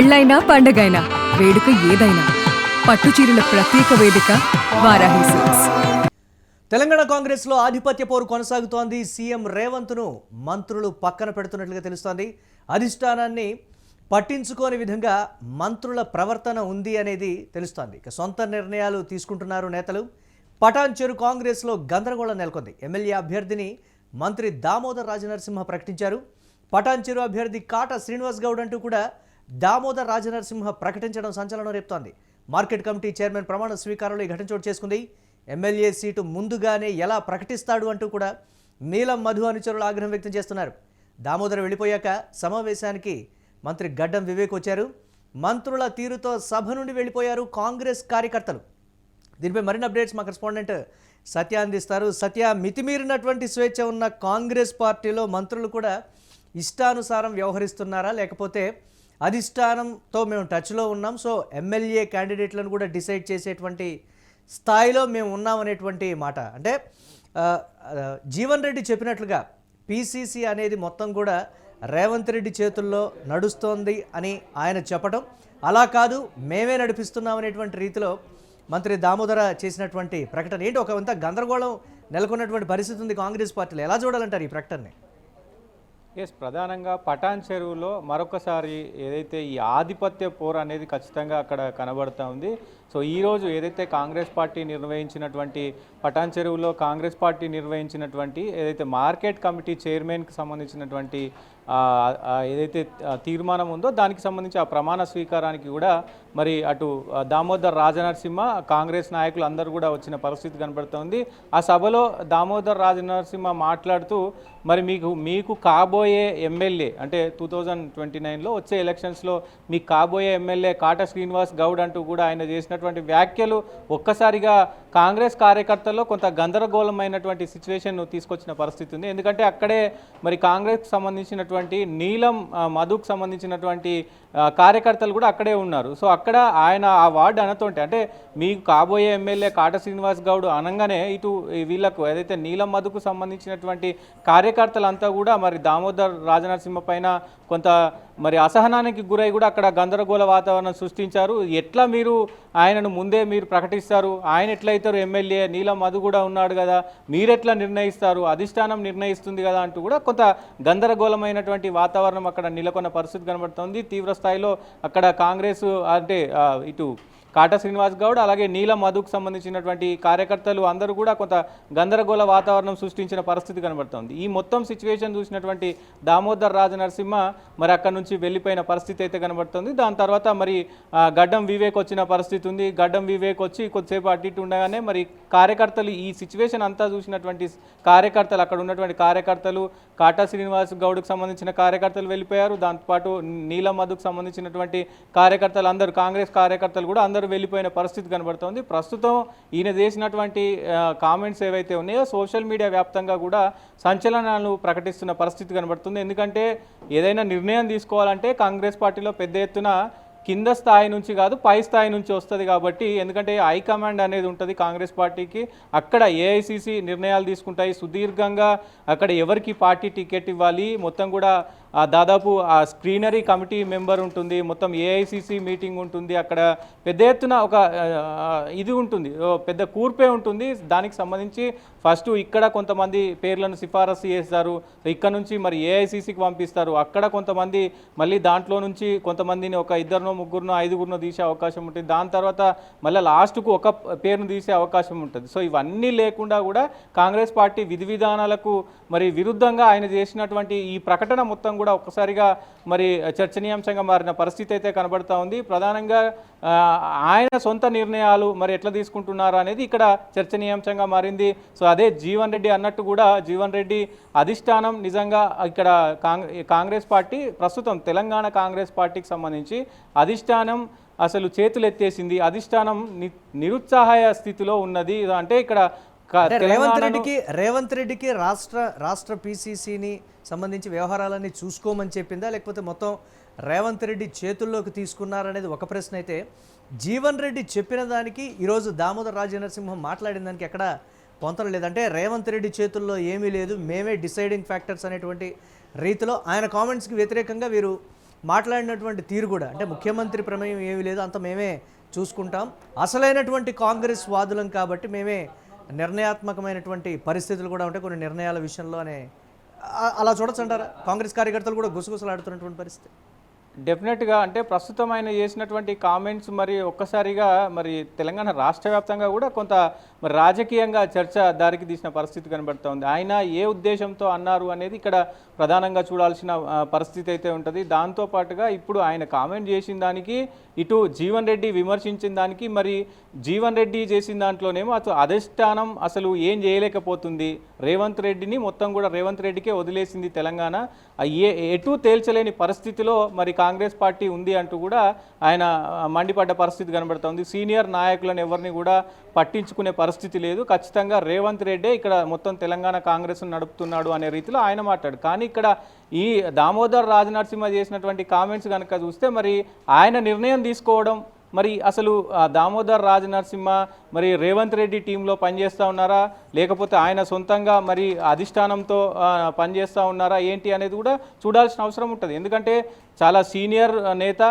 పెళ్ళైనా పండగైనా వేడుక ఏదైనా పట్టుచీరల ప్రత్యేక వేదిక వారాహి సిల్క్స్. తెలంగాణ కాంగ్రెస్లో ఆధిపత్య పోరు కొనసాగుతోంది. సీఎం రేవంత్ను మంత్రులు పక్కన పెడుతున్నట్లుగా తెలుస్తోంది. అధిష్టానాన్ని పట్టించుకోని విధంగా మంత్రుల ప్రవర్తన ఉంది అనేది తెలుస్తోంది. ఇక సొంత నిర్ణయాలు తీసుకుంటున్నారు నేతలు. పటాన్ చెరు కాంగ్రెస్లో గందరగోళం నెలకొంది. ఎమ్మెల్యే అభ్యర్థిని మంత్రి దామోదర్ రాజనరసింహ ప్రకటించారు. పటాన్ చెరు అభ్యర్థి కాట శ్రీనివాస్ గౌడ్ అంటూ కూడా దామోదర్ రాజనరసింహ ప్రకటించడం సంచలనం రేపుతోంది. మార్కెట్ కమిటీ చైర్మన్ ప్రమాణ స్వీకారంలో ఈ ఘటన చోటు చేసుకుంది. ఎమ్మెల్యే సీటు ముందుగానే ఎలా ప్రకటిస్తాడు అంటూ కూడా నీలం మధు అనుచరులు ఆగ్రహం వ్యక్తం చేస్తున్నారు. దామోదర్ వెళ్ళిపోయాక సమావేశానికి మంత్రి గడ్డం వివేక్ వచ్చారు. మంత్రుల తీరుతో సభ నుండి వెళ్ళిపోయారు కాంగ్రెస్ కార్యకర్తలు. దీనిపై మరిన్ని అప్డేట్స్ మా కరెస్పాండెంట్ సత్య అందిస్తారు. సత్య, మితిమీరినటువంటి స్వేచ్ఛ ఉన్న కాంగ్రెస్ పార్టీలో మంత్రులు కూడా ఇష్టానుసారం వ్యవహరిస్తున్నారా, లేకపోతే అధిష్టానంతో మేము టచ్లో ఉన్నాం, సో ఎమ్మెల్యే క్యాండిడేట్లను కూడా డిసైడ్ చేసేటువంటి స్థాయిలో మేము ఉన్నామనేటువంటి మాట? అంటే జీవన్ రెడ్డి చెప్పినట్లుగా పీసీసీ అనేది మొత్తం కూడా రేవంత్ రెడ్డి చేతుల్లో నడుస్తోంది అని ఆయన చెప్పడం, అలా కాదు మేమే నడిపిస్తున్నాం అనేటువంటి రీతిలో మంత్రి దామోదర చేసినటువంటి ప్రకటన ఏంటి? ఒక గందరగోళం నెలకొన్నటువంటి పరిస్థితి ఉంది కాంగ్రెస్ పార్టీలో. ఎలా చూడాలంటారు ఈ ప్రకటనని? ప్రధానంగా పటాన్ చెరువులో మరొకసారి ఏదైతే ఈ ఆధిపత్య పోరు అనేది ఖచ్చితంగా అక్కడ కనబడుతూ ఉంది. సో ఈరోజు ఏదైతే కాంగ్రెస్ పార్టీ నిర్వహించినటువంటి పటాన్ చెరువులో కాంగ్రెస్ పార్టీ నిర్వహించినటువంటి ఏదైతే మార్కెట్ కమిటీ చైర్మన్కి సంబంధించినటువంటి ఏదైతే తీర్మానం ఉందో దానికి సంబంధించి ఆ ప్రమాణ స్వీకారానికి కూడా మరి అటు దామోదర్ రాజనరసింహ కాంగ్రెస్ నాయకులు అందరూ కూడా వచ్చిన పరిస్థితి కనబడుతోంది. ఆ సభలో దామోదర్ రాజనరసింహ మాట్లాడుతూ మరి మీకు కాబోయే ఎమ్మెల్యే అంటే 2029లో వచ్చే ఎలక్షన్స్లో మీకు కాబోయే ఎమ్మెల్యే కాట శ్రీనివాస్ గౌడ్ అంటూ కూడా ఆయన చేసినటువంటి వ్యాఖ్యలు ఒక్కసారిగా కాంగ్రెస్ కార్యకర్తల్లో కొంత గందరగోళమైనటువంటి సిచ్యువేషన్ తీసుకొచ్చిన పరిస్థితి ఉంది. ఎందుకంటే అక్కడే మరి కాంగ్రెస్కి సంబంధించినటువంటి నీలం మధుకు సంబంధించినటువంటి కార్యకర్తలు కూడా అక్కడే ఉన్నారు. సో అక్కడ ఆయన ఆ వార్డు అనతోంటే అంటే మీకు కాబోయే ఎమ్మెల్యే కాట శ్రీనివాస్ గౌడ్ అనగానే ఇటు వీళ్ళకు ఏదైతే నీలం మధుకు సంబంధించినటువంటి కార్యకర్తలంతా కూడా మరి దామోదర్ రాజనరసింహ పైన కొంత మరి అసహనానికి గురై కూడా అక్కడ గందరగోళ వాతావరణం సృష్టించారు. ఎట్లా మీరు ఆయనను ముందే మీరు ప్రకటిస్తారు, ఆయన ఎట్లయితారు ఎమ్మెల్యే, నీలం మధు కూడా ఉన్నాడు కదా, మీరెట్లా నిర్ణయిస్తారు, అధిష్టానం నిర్ణయిస్తుంది కదా అంటూ కూడా కొంత గందరగోళమైనటువంటి వాతావరణం అక్కడ నెలకొన్న పరిస్థితి కనబడుతోంది. తీవ్ర స్థాయిలో అక్కడ కాంగ్రెస్ అంటే ఇటు కాట శ్రీనివాస్ గౌడ్ అలాగే నీలం మధుకు సంబంధించినటువంటి కార్యకర్తలు అందరూ కూడా కొంత గందరగోళ వాతావరణం సృష్టించిన పరిస్థితి కనబడుతోంది. ఈ మొత్తం సిచ్యువేషన్ చూసినటువంటి దామోదర్ రాజనరసింహ మరి అక్కడ నుంచి వెళ్ళిపోయిన పరిస్థితి అయితే కనబడుతుంది. దాని తర్వాత మరి గడ్డం వివేక్ వచ్చిన పరిస్థితి ఉంది. గడ్డం వివేక్ వచ్చి కొద్దిసేపు అటు ఇటు ఉండగానే మరి కార్యకర్తలు ఈ సిచ్యువేషన్ అంతా చూసినటువంటి కార్యకర్తలు అక్కడ ఉన్నటువంటి కార్యకర్తలు కాటా శ్రీనివాస్ గౌడ్కు సంబంధించిన కార్యకర్తలు వెళ్ళిపోయారు. దాంతోపాటు నీలం మధుకు సంబంధించినటువంటి కార్యకర్తలు అందరూ కాంగ్రెస్ కార్యకర్తలు కూడా అందరూ వెళ్ళిపోయిన పరిస్థితి కనబడుతోంది. ప్రస్తుతం ఈయన చేసినటువంటి కామెంట్స్ ఏవైతే ఉన్నాయో సోషల్ మీడియా వ్యాప్తంగా కూడా సంచలనాలు ప్రకటిస్తున్న పరిస్థితి కనబడుతుంది. ఎందుకంటే ఏదైనా నిర్ణయం తీసుకోవాలంటే కాంగ్రెస్ పార్టీలో పెద్ద ఎత్తున కింద స్థాయి నుంచి కాదు పై స్థాయి నుంచి వస్తుంది. కాబట్టి ఎందుకంటే హైకమాండ్ అనేది ఉంటుంది కాంగ్రెస్ పార్టీకి, అక్కడ ఏఐసిసి నిర్ణయాలు తీసుకుంటాయి. సుదీర్ఘంగా అక్కడ ఎవరికి పార్టీ టికెట్ ఇవ్వాలి మొత్తం కూడా దాదాపు ఆ స్క్రీనరీ కమిటీ మెంబర్ ఉంటుంది, మొత్తం ఏఐసిసి మీటింగ్ ఉంటుంది, అక్కడ పెద్ద ఎత్తున ఒక ఇది ఉంటుంది, పెద్ద కూర్పే ఉంటుంది. దానికి సంబంధించి ఫస్ట్ ఇక్కడ కొంతమంది పేర్లను సిఫారసు చేస్తారు, ఇక్కడ నుంచి మరి ఏఐసిసికి పంపిస్తారు, అక్కడ కొంతమంది మళ్ళీ దాంట్లో నుంచి కొంతమందిని ఒక ఇద్దరినో ముగ్గురునో ఐదుగురినో తీసే అవకాశం ఉంటుంది. దాని తర్వాత మళ్ళీ లాస్ట్కు ఒక పేరును తీసే అవకాశం ఉంటుంది. సో ఇవన్నీ లేకుండా కూడా కాంగ్రెస్ పార్టీ విధి విధానాలకు మరి విరుద్ధంగా ఆయన చేసినటువంటి ఈ ప్రకటన మొత్తం కూడా ఒక్కసారిగా మరి చర్చనీయాంశంగా మారిన పరిస్థితి అయితే కనబడతా ఉంది. ప్రధానంగా ఆయన సొంత నిర్ణయాలు మరి ఎట్లా తీసుకుంటున్నారు అనేది ఇక్కడ చర్చనీయాంశంగా మారింది. సో అదే జీవన్ రెడ్డి అన్నట్టు కూడా జీవన్ రెడ్డి అధిష్టానం నిజంగా ఇక్కడ కాంగ్రెస్ పార్టీ ప్రస్తుతం తెలంగాణ కాంగ్రెస్ పార్టీకి సంబంధించి అధిష్టానం అసలు చేతులు ఎత్తేసింది, అధిష్టానం నిరుత్సాహయ స్థితిలో ఉన్నది. అంటే ఇక్కడ రేవంత్ రెడ్డికి రాష్ట్ర పీసీసీని సంబంధించి వ్యవహారాలన్నీ చూసుకోమని చెప్పిందా, లేకపోతే మొత్తం రేవంత్ రెడ్డి చేతుల్లోకి తీసుకున్నారనేది ఒక ప్రశ్న అయితే, జీవన్ రెడ్డి చెప్పిన దానికి ఈరోజు దామోదర్ రాజనరసింహం మాట్లాడిన దానికి ఎక్కడ పొంతన లేదంటే రేవంత్ రెడ్డి చేతుల్లో ఏమీ లేదు, మేమే డిసైడింగ్ ఫ్యాక్టర్స్ అనేటువంటి రీతిలో ఆయన కామెంట్స్కి వ్యతిరేకంగా వీరు మాట్లాడినటువంటి తీరు కూడా అంటే ముఖ్యమంత్రి ప్రమేయం ఏమీ లేదు, అంత మేమే చూసుకుంటాం, అసలైనటువంటి కాంగ్రెస్ వాదులం కాబట్టి మేమే నిర్ణయాత్మకమైనటువంటి పరిస్థితులు కూడా ఉంటాయి కొన్ని నిర్ణయాల విషయంలో అనే అలా చూడొచ్చు అంటారా? కాంగ్రెస్ కార్యకర్తలు కూడా గుసగుసలాడుతున్నటువంటి పరిస్థితి. డెఫినెట్గా అంటే ప్రస్తుతం ఆయన చేసినటువంటి కామెంట్స్ మరి ఒక్కసారిగా మరి తెలంగాణ రాష్ట్ర వ్యాప్తంగా కూడా కొంత మరి రాజకీయంగా చర్చ దారికి తీసిన పరిస్థితి కనబడుతూ ఉంది. ఆయన ఏ ఉద్దేశంతో అన్నారు అనేది ఇక్కడ ప్రధానంగా చూడాల్సిన పరిస్థితి అయితే ఉంటుంది. దాంతోపాటుగా ఇప్పుడు ఆయన కామెంట్ చేసిన దానికి ఇటు జీవన్ రెడ్డి విమర్శించిన దానికి మరి జీవన్ రెడ్డి చేసిన దాంట్లోనేమో అటు అధిష్టానం అసలు ఏం చేయలేకపోతుంది, రేవంత్ రెడ్డిని మొత్తం కూడా రేవంత్ రెడ్డికే వదిలేసింది తెలంగాణ, ఎటు తేల్చలేని పరిస్థితిలో మరి కాంగ్రెస్ పార్టీ ఉంది అంటూ కూడా ఆయన మండిపడ్డ పరిస్థితి కనబడుతోంది. సీనియర్ నాయకులను ఎవరిని కూడా పట్టించుకునే పరిస్థితి లేదు, ఖచ్చితంగా రేవంత్ రెడ్డే ఇక్కడ మొత్తం తెలంగాణ కాంగ్రెస్ నడుపుతున్నాడు అనే రీతిలో ఆయన మాట్లాడు. కానీ ఇక్కడ ఈ దామోదర్ రాజనరసింహ చేసినటువంటి కామెంట్స్ కనుక చూస్తే మరి ఆయన నిర్ణయం తీసుకోవడం, మరి అసలు దామోదర్ రాజనరసింహ మరి రేవంత్ రెడ్డి టీంలో పనిచేస్తూ ఉన్నారా లేకపోతే ఆయన సొంతంగా మరి అధిష్టానంతో పనిచేస్తూ ఉన్నారా ఏంటి అనేది కూడా చూడాల్సిన అవసరం ఉంటుంది. ఎందుకంటే చాలా సీనియర్ నేత,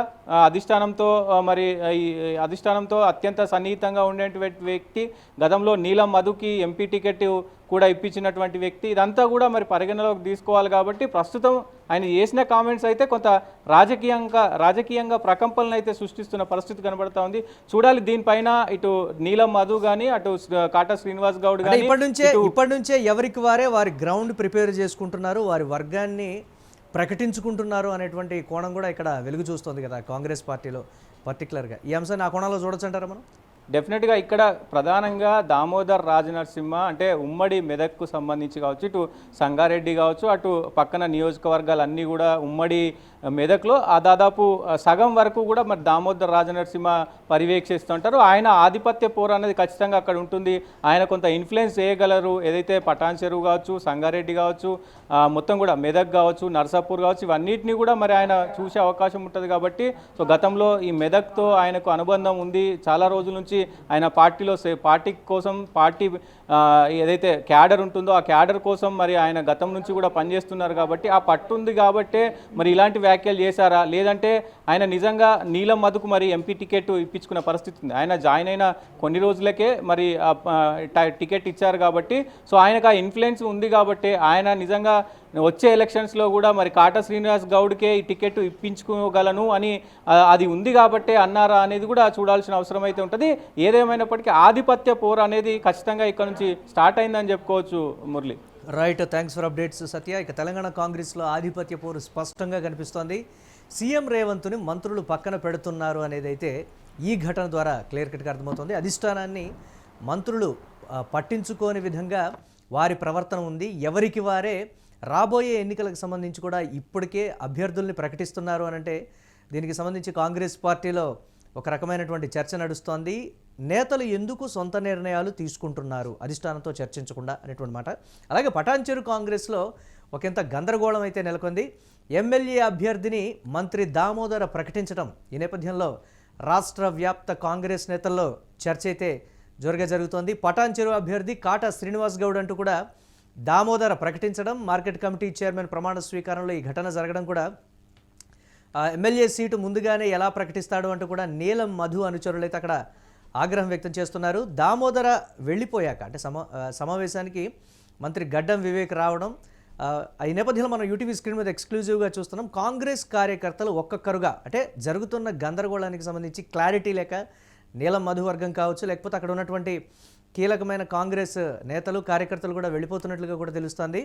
అధిష్టానంతో మరి ఈ అధిష్టానంతో అత్యంత సన్నిహితంగా ఉండేటువంటి వ్యక్తి, గతంలో నీలం మధుకి ఎంపీ టికెట్ కూడా ఇప్పించినటువంటి వ్యక్తి, ఇదంతా కూడా మరి పరిగణలోకి తీసుకోవాలి. కాబట్టి ప్రస్తుతం ఆయన చేసిన కామెంట్స్ అయితే కొంత రాజకీయంగా ప్రకంపనలు అయితే సృష్టిస్తున్న పరిస్థితి కనబడతా ఉంది. చూడాలి దీనిపైన ఇటు నీలం మధు కానీ అటు కాటా శ్రీనివాస్ గౌడ్ కానీ ఇప్పటి నుంచే ఎవరికి వారే వారి గ్రౌండ్ ప్రిపేర్ చేసుకుంటున్నారు, వారి వర్గాన్ని ప్రకటించుకుంటున్నారు అనేటువంటి కోణం కూడా ఇక్కడ వెలుగు చూస్తుంది కదా కాంగ్రెస్ పార్టీలో పర్టికులర్గా. ఈ అంశాన్ని ఆ కోణంలో చూడొచ్చు అంటారా మనం? డెఫినెట్గా ఇక్కడ ప్రధానంగా దామోదర్ రాజనరసింహ అంటే ఉమ్మడి మెదక్కు సంబంధించి కావచ్చు, ఇటు సంగారెడ్డి కావచ్చు, అటు పక్కన నియోజకవర్గాలన్నీ కూడా ఉమ్మడి మెదక్లో దాదాపు సగం వరకు కూడా మరి దామోదర్ రాజనరసింహ పర్యవేక్షిస్తుంటారు. ఆయన ఆధిపత్య పోరు అనేది ఖచ్చితంగా అక్కడ ఉంటుంది. ఆయన కొంత ఇన్ఫ్లుయెన్స్ చేయగలరు. ఏదైతే పటాన్ చెరువు కావచ్చు, సంగారెడ్డి కావచ్చు, మొత్తం కూడా మెదక్ కావచ్చు, నర్సాపూర్ కావచ్చు, ఇవన్నిటిని కూడా మరి ఆయన చూసే అవకాశం ఉంటుంది. కాబట్టి సో గతంలో ఈ మెదక్తో ఆయనకు అనుబంధం ఉంది. చాలా రోజుల నుంచి ఆయన పార్టీ కోసం ఏదైతే క్యాడర్ ఉంటుందో ఆ క్యాడర్ కోసం మరి ఆయన గతం నుంచి కూడా పనిచేస్తున్నారు. కాబట్టి ఆ పట్టు ఉంది కాబట్టే మరి ఇలాంటి వ్యాఖ్యలు చేశారా, లేదంటే ఆయన నిజంగా నీలం మధుకు మరి ఎంపీ టికెట్ ఇప్పించుకున్న పరిస్థితి ఉంది. ఆయన జాయిన్ అయిన కొన్ని రోజులకే మరి టికెట్ ఇచ్చారు కాబట్టి సో ఆయనకు ఆ ఇన్ఫ్లుయెన్స్ ఉంది కాబట్టి ఆయన నిజంగా వచ్చే ఎలక్షన్స్లో కూడా మరి కాటా శ్రీనివాస్ గౌడ్కే ఈ టికెట్ ఇప్పించుకోగలను అని అది ఉంది కాబట్టే అన్నారా అనేది కూడా చూడాల్సిన అవసరం అయితే ఉంటుంది. ఏదేమైనప్పటికీ ఆధిపత్య పోరు అనేది ఖచ్చితంగా ఇక్కడ నుంచి స్టార్ట్ అయిందని చెప్పుకోవచ్చు. Murali right, thanks for updates Satya. ఇక తెలంగాణ కాంగ్రెస్లో ఆధిపత్య పోరు స్పష్టంగా కనిపిస్తోంది. సీఎం రేవంత్ని మంత్రులు పక్కన పెడుతున్నారు అనేది అయితే ఈ ఘటన ద్వారా క్లియర్ కట్గా అర్థమవుతుంది. అధిష్టానాన్ని మంత్రులు పట్టించుకోని విధంగా వారి ప్రవర్తన ఉంది. ఎవరికి వారే రాబోయే ఎన్నికలకు సంబంధించి కూడా ఇప్పటికే అభ్యర్థుల్ని ప్రకటిస్తున్నారు అనంటే దీనికి సంబంధించి కాంగ్రెస్ పార్టీలో ఒక రకమైనటువంటి చర్చ నడుస్తోంది. నేతలు ఎందుకు సొంత నిర్ణయాలు తీసుకుంటున్నారు అధిష్టానంతో చర్చించకుండా అనేటువంటి మాట. అలాగే పటాన్చెరు కాంగ్రెస్లో ఒకంత గందరగోళం అయితే నెలకొంది. ఎమ్మెల్యే అభ్యర్థిని మంత్రి దామోదర ప్రకటించడం, ఈ నేపథ్యంలో రాష్ట్ర వ్యాప్త కాంగ్రెస్ నేతల్లో చర్చ అయితే జరుగుతోంది. పటాన్చెరు అభ్యర్థి కాటా శ్రీనివాస్ గౌడ్ అంటూ కూడా దామోదర ప్రకటించడం, మార్కెట్ కమిటీ చైర్మన్ ప్రమాణ స్వీకారంలో ఈ ఘటన జరగడం కూడా, ఎమ్మెల్యే సీటు ముందుగానే ఎలా ప్రకటిస్తాడు అంటూ కూడా నీలం మధు అనుచరులు అయితే అక్కడ ఆగ్రహం వ్యక్తం చేస్తున్నారు. దామోదర వెళ్ళిపోయాక అంటే సమావేశానికి మంత్రి గడ్డం వివేక్ రావడం, ఈ నేపథ్యంలో మనం యూటీవీ స్క్రీన్ మీద ఎక్స్క్లూజివ్గా చూస్తున్నాం. కాంగ్రెస్ కార్యకర్తలు ఒక్కొక్కరుగా అంటే జరుగుతున్న గందరగోళానికి సంబంధించి క్లారిటీ లేక నీలం మధు వర్గం కావచ్చు, లేకపోతే అక్కడ ఉన్నటువంటి కీలకమైన కాంగ్రెస్ నేతలు కార్యకర్తలు కూడా వెళ్ళిపోతున్నట్లుగా కూడా తెలుస్తోంది.